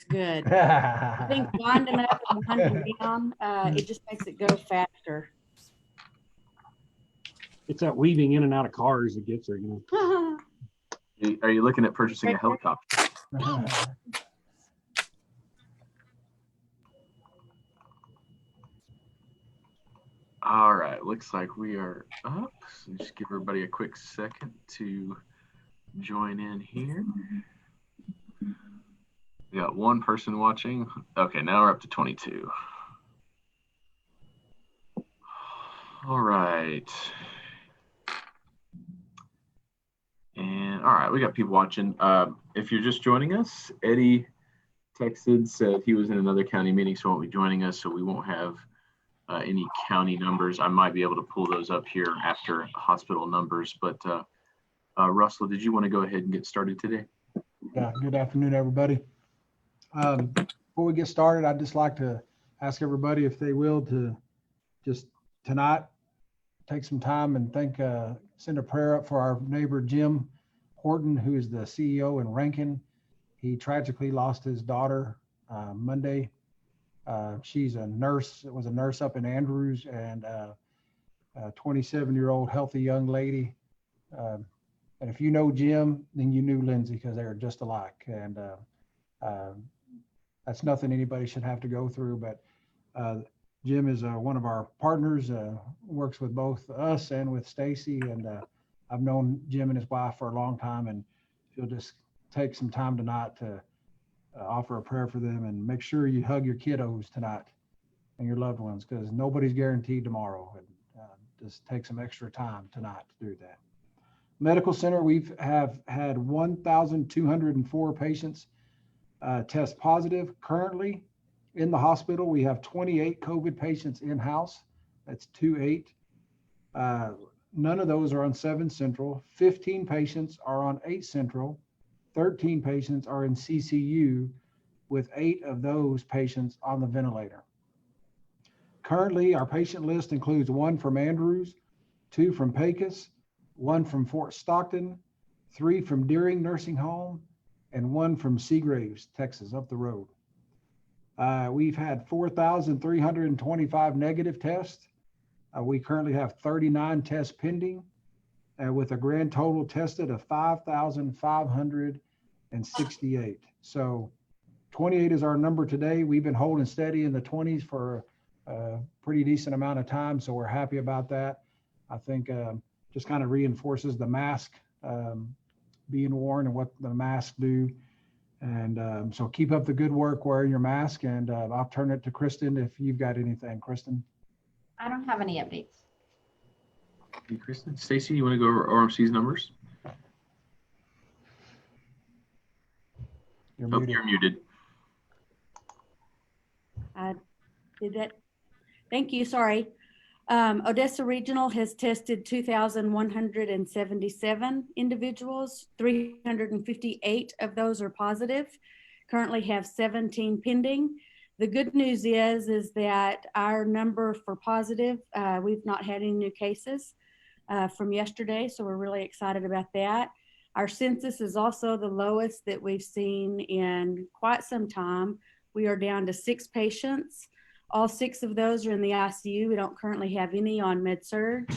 good. I think winding up and winding down, it just makes it go faster. It's that weaving in and out of cars that gets her, you know. Are you looking at purchasing a helicopter? All right, looks like we are up. So just give everybody a quick second to join in here. We got one person watching. Okay, now we're up to 22. All right. And all right, we got people watching. If you're just joining us, Eddie texted, said he was in another county meeting, so won't be joining us, so we won't have any county numbers. I might be able to pull those up here after hospital numbers, but Russell, did you want to go ahead and get started today? Yeah, good afternoon, everybody. Before we get started, I'd just like to ask everybody if they will to just tonight take some time and send a prayer up for our neighbor Jim Horton, who is the CEO in Rankin. He tragically lost his daughter Monday. She's a nurse, was a nurse up in Andrews, and a 27-year-old healthy young lady. And if you know Jim, then you knew Lindsay, because they are just alike. And that's nothing anybody should have to go through. But Jim is one of our partners, works with both us and with Stacy. And I've known Jim and his wife for a long time, and if you'll just take some time tonight to offer a prayer for them, and make sure you hug your kiddos tonight and your loved ones, because nobody's guaranteed tomorrow. And just take some extra time tonight to do that. Medical center, have had 1,204 patients test positive. Currently in the hospital, we have 28 COVID patients in-house. That's 28. None of those are on 7 Central. 15 patients are on 8 Central. 13 patients are in CCU, with 8 of those patients on the ventilator. Currently, our patient list includes 1 from Andrews, 2 from Pecos, 1 from Fort Stockton, 3 from Deering Nursing Home, and 1 from Seagraves, Texas, up the road. We've had 4,325 negative tests. We currently have 39 tests pending, with a grand total tested of 5,568. So 28 is our number today. We've been holding steady in the 20s for a pretty decent amount of time, so we're happy about that. I think just kind of reinforces the mask being worn and what the masks do. And so keep up the good work wearing your mask, and I'll turn it to Kristen if you've got anything. Kristen? I don't have any updates. Hey, Kristen. Stacy, you want to go over RMC's numbers? You're muted. You're muted. I did that. Thank you. Sorry. Odessa Regional has tested 2,177 individuals. 358 of those are positive. Currently have 17 pending. The good news is that our number for positive, we've not had any new cases from yesterday, so we're really excited about that. Our census is also the lowest that we've seen in quite some time. We are down to 6 patients. All 6 of those are in the ICU. We don't currently have any on med-surg.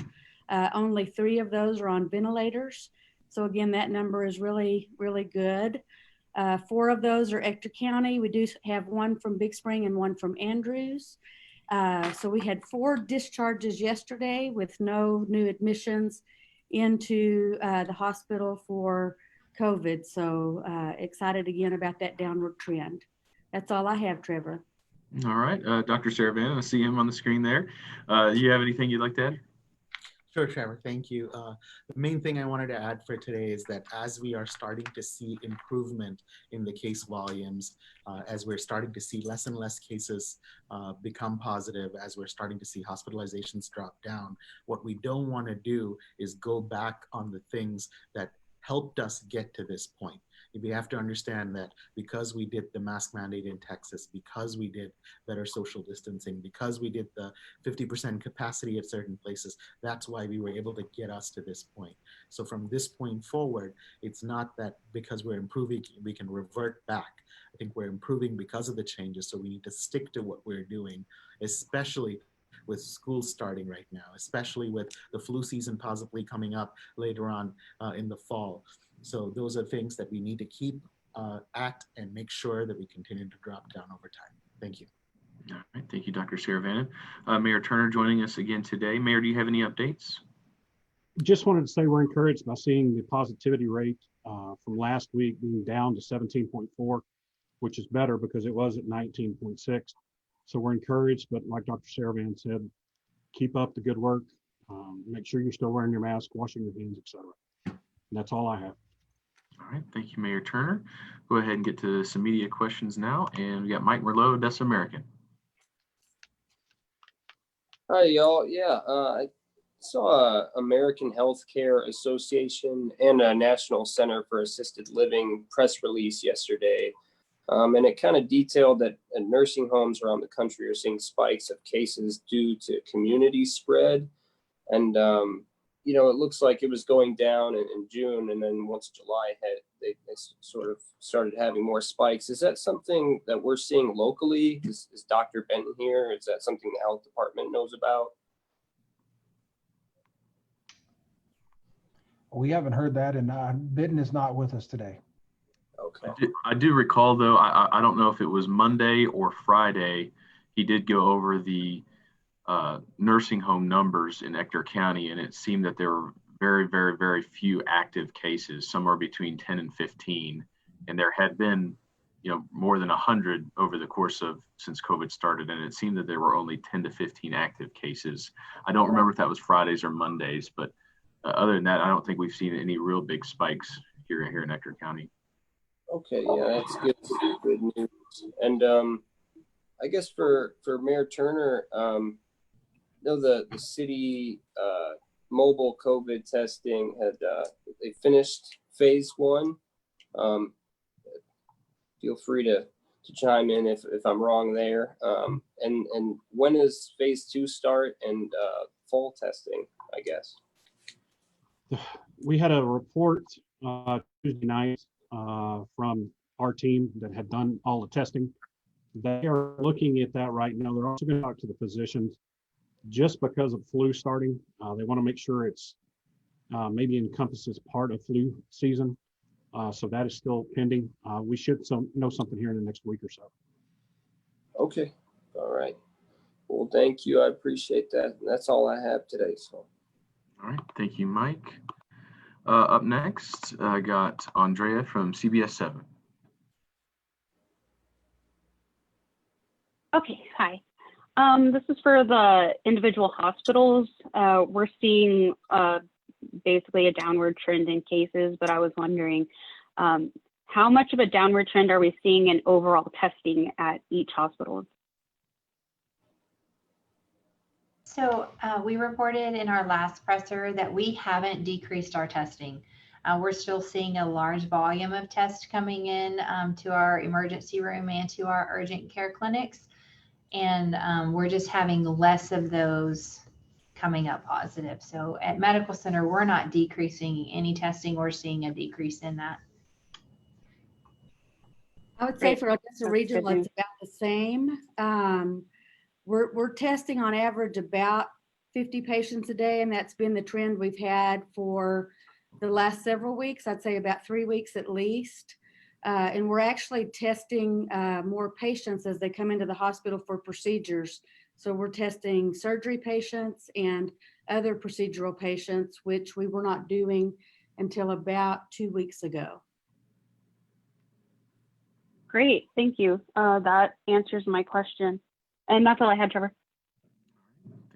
Only 3 of those are on ventilators. So again, that number is really, really good. 4 of those are Ector County. We do have 1 from Big Spring and 1 from Andrews. So we had 4 discharges yesterday with no new admissions into the hospital for COVID. So excited again about that downward trend. That's all I have, Trevor. All right, Dr. Saravan, I see him on the screen there. Do you have anything you'd like to add? Sure, Trevor, thank you. The main thing I wanted to add for today is that as we are starting to see improvement in the case volumes, as we're starting to see less and less cases become positive, as we're starting to see hospitalizations drop down, what we don't want to do is go back on the things that helped us get to this point. we have to understand that because we did the mask mandate in Texas, because we did better social distancing, because we did the 50% capacity at certain places, that's why we were able to get us to this point. So from this point forward, it's not that because we're improving, we can revert back. I think we're improving because of the changes. So we need to stick to what we're doing, especially with school starting right now, especially with the flu season possibly coming up later on in the fall. So those are things that we need to keep at and make sure that we continue to drop down over time. Thank you. All right, thank you, Dr. Saravanan. Mayor Turner joining us again today. Mayor, do you have any updates? Just wanted to say we're encouraged by seeing the positivity rate from last week being down to 17.4, which is better because it was at 19.6. So we're encouraged, but like Dr. Saravanan said, keep up the good work. Make sure you're still wearing your mask, washing your hands, etc. And that's all I have. All right, thank you, Mayor Turner. Go ahead and get to some media questions now. And we got Mike Merlot, That's American. Hi, y'all. Yeah, I saw American Healthcare Association and a National Center for Assisted Living press release yesterday. And it kind of detailed that nursing homes around the country are seeing spikes of cases due to community spread. And, you know, it looks like it was going down in June. And then once July hit, they sort of started having more spikes. Is that something that we're seeing locally? Is Dr. Benton here? Is that something the health department knows about? We haven't heard that, and Benton is not with us today. Okay. I do recall, though, I don't know if it was Monday or Friday, he did go over the nursing home numbers in Ector County, and it seemed that there were very, very, very few active cases, somewhere between 10 and 15. And there had been, you know, more than 100 over the course of since COVID started. And it seemed that there were only 10 to 15 active cases. I don't remember if that was Fridays or Mondays, but other than that, I don't think we've seen any real big spikes here in Ector County. Okay, yeah, that's good. Good news. And I guess for Mayor Turner, you know, the city mobile COVID testing had they finished phase 1. Feel free to chime in if I'm wrong there. And when does phase 2 start and full testing, I guess? We had a report Tuesday night from our team that had done all the testing. They are looking at that right now. They're also going to talk to the physicians just because of flu starting. They want to make sure it's maybe encompasses part of flu season. So that is still pending. We should know something here in the next week or so. Okay. All right. Well, thank you. I appreciate that. And that's all I have today. So. All right, thank you, Mike. Up next, I got Andrea from CBS 7. Okay, hi. This is for the individual hospitals. We're seeing basically a downward trend in cases, but I was wondering how much of a downward trend are we seeing in overall testing at each hospital? So we reported in our last presser that we haven't decreased our testing. We're still seeing a large volume of tests coming in to our emergency room and to our urgent care clinics. And we're just having less of those coming up positive. So at Medical Center, we're not decreasing any testing. We're seeing a decrease in that. I would say for Odessa Regional, it's about the same. We're testing on average about 50 patients a day, and that's been the trend we've had for the last several weeks. I'd say about 3 weeks at least. And we're actually testing more patients as they come into the hospital for procedures. So we're testing surgery patients and other procedural patients, which we were not doing until about 2 weeks ago. Great, thank you. That answers my question. And that's all I had, Trevor.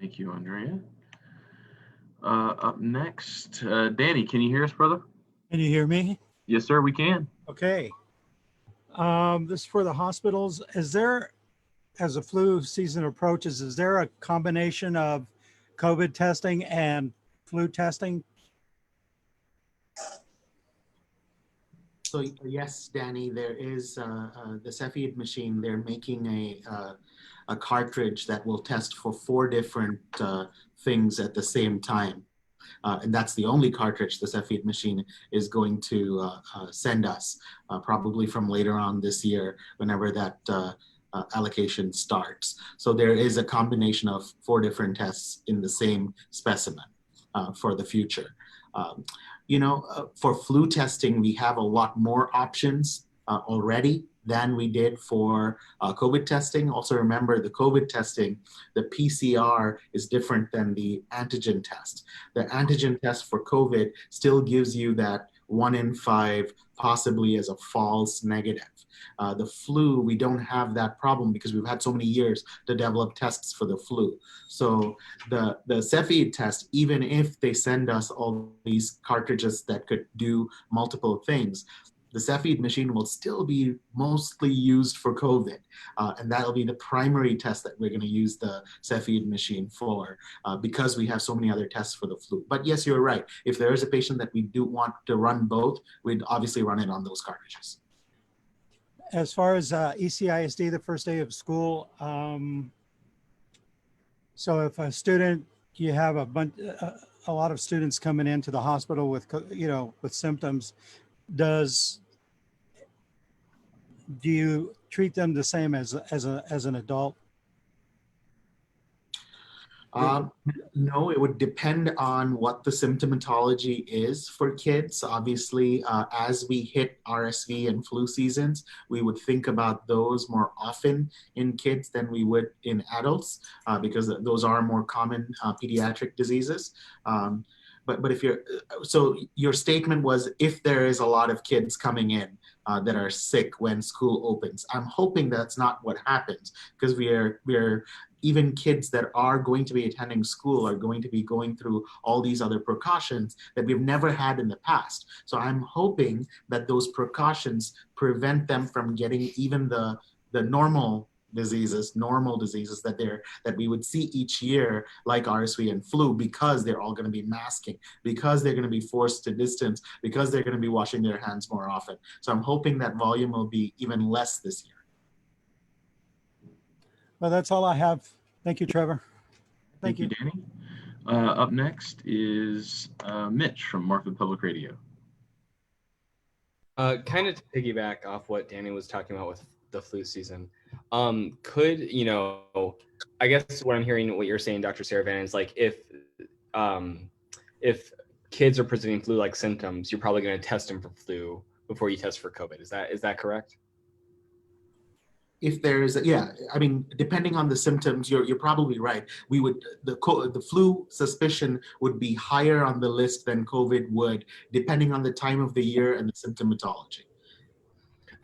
Thank you, Andrea. Up next, Danny, can you hear us, brother? Can you hear me? Yes, sir, we can. Okay. This is for the hospitals. Is there, as the flu season approaches, is there a combination of COVID testing and flu testing? So yes, Danny, there is the Cepheid machine. They're making a cartridge that will test for 4 different things at the same time. And that's the only cartridge the Cepheid machine is going to send us, probably from later on this year, whenever that allocation starts. So there is a combination of 4 different tests in the same specimen for the future. For flu testing, we have a lot more options already than we did for COVID testing. Also remember the COVID testing, the PCR is different than the antigen test. The antigen test for COVID still gives you that 1 in 5 possibly as a false negative. The flu, we don't have that problem because we've had so many years to develop tests for the flu. So the Cepheid test, even if they send us all these cartridges that could do multiple things, the Cepheid machine will still be mostly used for COVID. And that'll be the primary test that we're going to use the Cepheid machine for because we have so many other tests for the flu. But yes, you're right. If there is a patient that we do want to run both, we'd obviously run it on those cartridges. As far as ECISD, the first day of school, so if a student, you have a lot of students coming into the hospital with, with symptoms, do you treat them the same as an adult? No, it would depend on what the symptomatology is for kids. Obviously, as we hit RSV and flu seasons, we would think about those more often in kids than we would in adults because those are more common pediatric diseases. But if so your statement was if there is a lot of kids coming in that are sick when school opens. I'm hoping that's not what happens because we're even kids that are going to be attending school are going to be going through all these other precautions that we've never had in the past. So I'm hoping that those precautions prevent them from getting even the normal diseases that we would see each year, like RSV and flu, because they're all going to be masking, because they're going to be forced to distance, because they're going to be washing their hands more often. So I'm hoping that volume will be even less this year. Well, that's all I have. Thank you, Trevor. Thank you, Danny. Up next is Mitch from Markwood Public Radio. Kind of to piggyback off what Danny was talking about with the flu season, I guess what I'm hearing, what you're saying, Dr. Saravan, is like if kids are presenting flu-like symptoms, you're probably going to test them for flu before you test for COVID. Is that correct? If there's, depending on the symptoms, you're probably right. We would, the flu suspicion would be higher on the list than COVID would, depending on the time of the year and the symptomatology.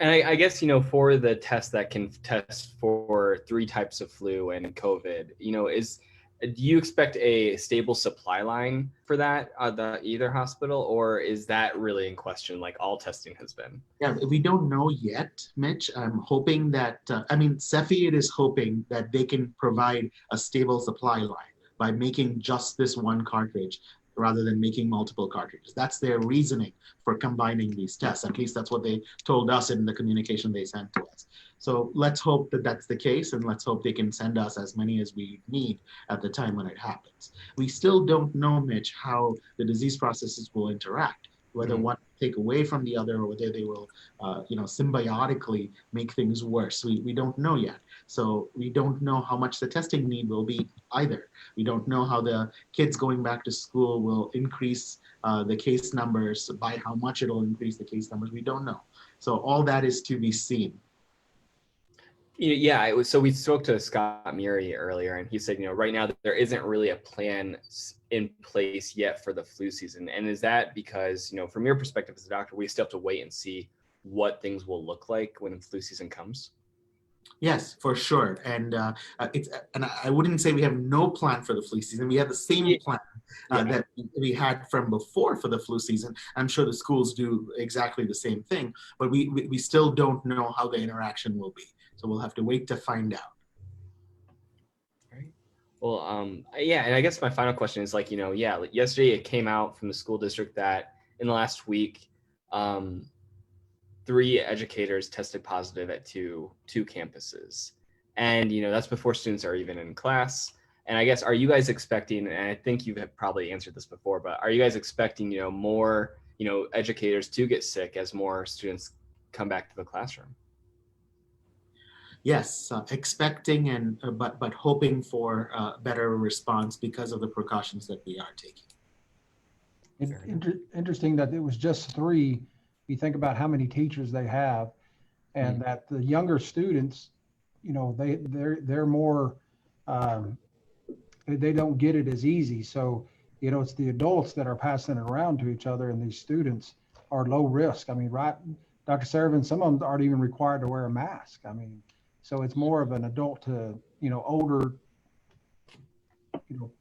And I guess, for the test that can test for 3 types of flu and COVID, do you expect a stable supply line for that at either hospital, or is that really in question like all testing has been? Yeah, we don't know yet, Mitch. I'm hoping that, Cepheid is hoping that they can provide a stable supply line by making just this one cartridge rather than making multiple cartridges. That's their reasoning for combining these tests. At least that's what they told us in the communication they sent to us. So let's hope that that's the case, and let's hope they can send us as many as we need at the time when it happens. We still don't know, Mitch, how the disease processes will interact, whether one take away from the other or whether they will, symbiotically make things worse. We don't know yet. So we don't know how much the testing need will be either. We don't know how the kids going back to school will increase the case numbers, by how much it'll increase the case numbers. We don't know. So all that is to be seen. Yeah, so we spoke to Scott Murray earlier, and he said, right now there isn't really a plan in place yet for the flu season. And is that because, from your perspective as a doctor, we still have to wait and see what things will look like when the flu season comes? Yes, for sure. And I wouldn't say we have no plan for the flu season. We have the same plan that we had from before for the flu season. I'm sure the schools do exactly the same thing, but we still don't know how the interaction will be. So we'll have to wait to find out. Right. Well, and I guess my final question is yesterday it came out from the school district that in the last week, 3 educators tested positive at two campuses. And, that's before students are even in class. And I guess, are you guys expecting, and I think you've probably answered this before, but are you guys expecting, more, educators to get sick as more students come back to the classroom? Yes, expecting and but hoping for better response because of the precautions that we are taking. Interesting that it was just 3. You think about how many teachers they have, and that the younger students, they're more, they don't get it as easy. So, it's the adults that are passing it around to each other, and these students are low risk. I mean, right, Dr. Servin, some of them aren't even required to wear a mask. I mean, so it's more of an adult to, older.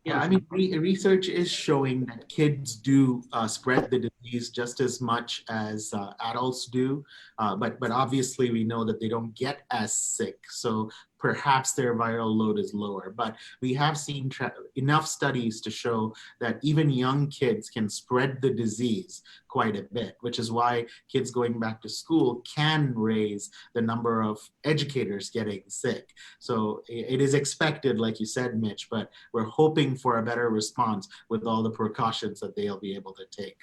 Yeah, I mean, research is showing that kids do spread the disease just as much as adults do, but obviously we know that they don't get as sick. So perhaps their viral load is lower, but we have seen enough studies to show that even young kids can spread the disease quite a bit, which is why kids going back to school can raise the number of educators getting sick. So it is expected, like you said, Mitch, but we're hoping for a better response with all the precautions that they'll be able to take.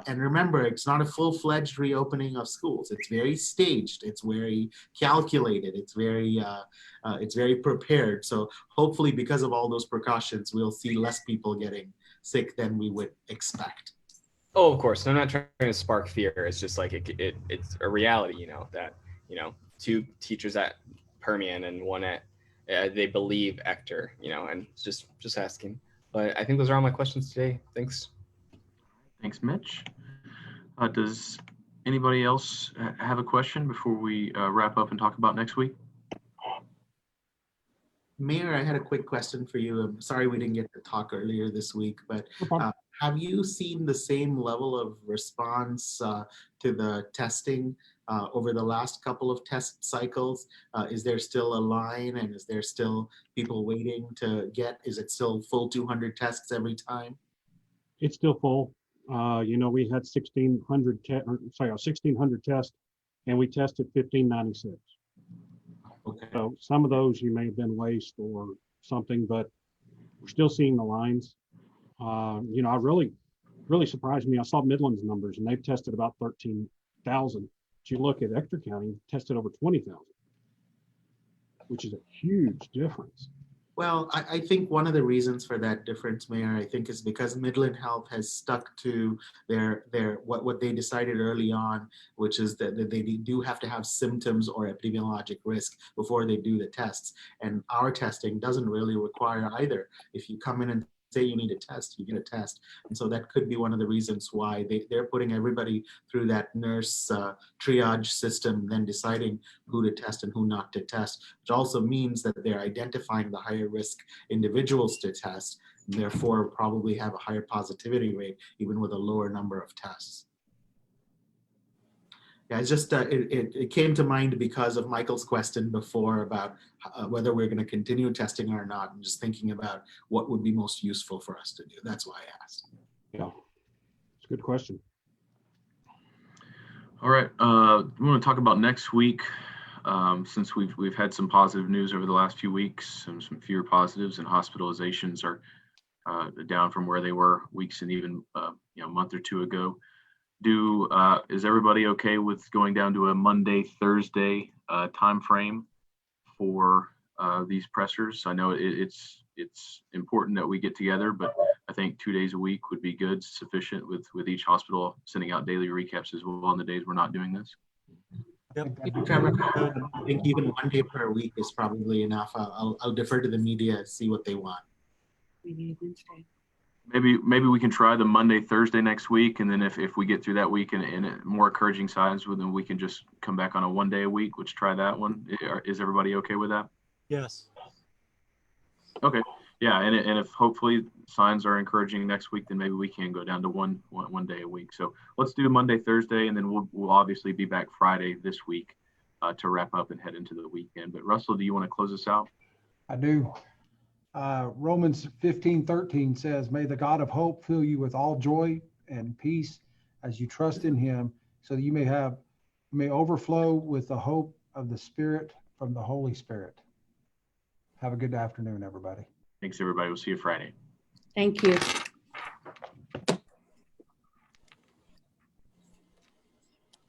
And remember, it's not a full-fledged reopening of schools. It's very staged. It's very calculated. It's very prepared. So hopefully, because of all those precautions, we'll see less people getting sick than we would expect. Oh, of course. I'm not trying to spark fear. It's just like it's a reality, that 2 teachers at Permian and 1 at they believe Ector, and just asking. But I think those are all my questions today. Thanks. Thanks, Mitch. Does anybody else have a question before we wrap up and talk about next week? Mayor, I had a quick question for you. I'm sorry we didn't get to talk earlier this week, but have you seen the same level of response to the testing over the last couple of test cycles? Is there still a line, and is there still people waiting to get? Is it still full 200 tests every time? It's still full. We had 1,600 tests, and we tested 1,596. Okay. So some of those you may have been waste or something, but we're still seeing the lines. I really surprised me. I saw Midland's numbers, and they've tested about 13,000. But you look at Ector County, tested over 20,000, which is a huge difference. Well, I think one of the reasons for that difference, Mayor, I think is because Midland Health has stuck to their what they decided early on, which is that they do have to have symptoms or epidemiologic risk before they do the tests. And our testing doesn't really require either. If you come in and say you need a test, you get a test. And so that could be one of the reasons why they're putting everybody through that nurse triage system, then deciding who to test and who not to test, which also means that they're identifying the higher risk individuals to test, and therefore probably have a higher positivity rate, even with a lower number of tests. Yeah, it's just it came to mind because of Michael's question before about whether we're going to continue testing or not, and just thinking about what would be most useful for us to do. That's why I asked. Yeah, it's a good question. All right, we want to talk about next week. Since we've had some positive news over the last few weeks, some fewer positives, and hospitalizations are down from where they were weeks and even a month or 2 ago. Is everybody okay with going down to a Monday, Thursday time frame for these pressers? I know it's important that we get together, but I think 2 days a week would be good, sufficient with each hospital sending out daily recaps as well on the days we're not doing this. Yep. I think even 1 day per week is probably enough. I'll defer to the media, see what they want. Maybe we can try the Monday, Thursday next week, and then if we get through that week and more encouraging signs, then we can just come back on a 1 day a week. Let's try that one. Is everybody okay with that? Yes. Okay. Yeah, and if hopefully signs are encouraging next week, then maybe we can go down to one day a week. So let's do Monday, Thursday, and then we'll obviously be back Friday this week to wrap up and head into the weekend. But Russell, do you want to close us out? I do. Romans 15:13 says, "May the God of hope fill you with all joy and peace as you trust in him, so that you may have may overflow with the hope of the Spirit from the Holy Spirit. Have a good afternoon, everybody. Thanks, everybody. We'll see you Friday. Thank you.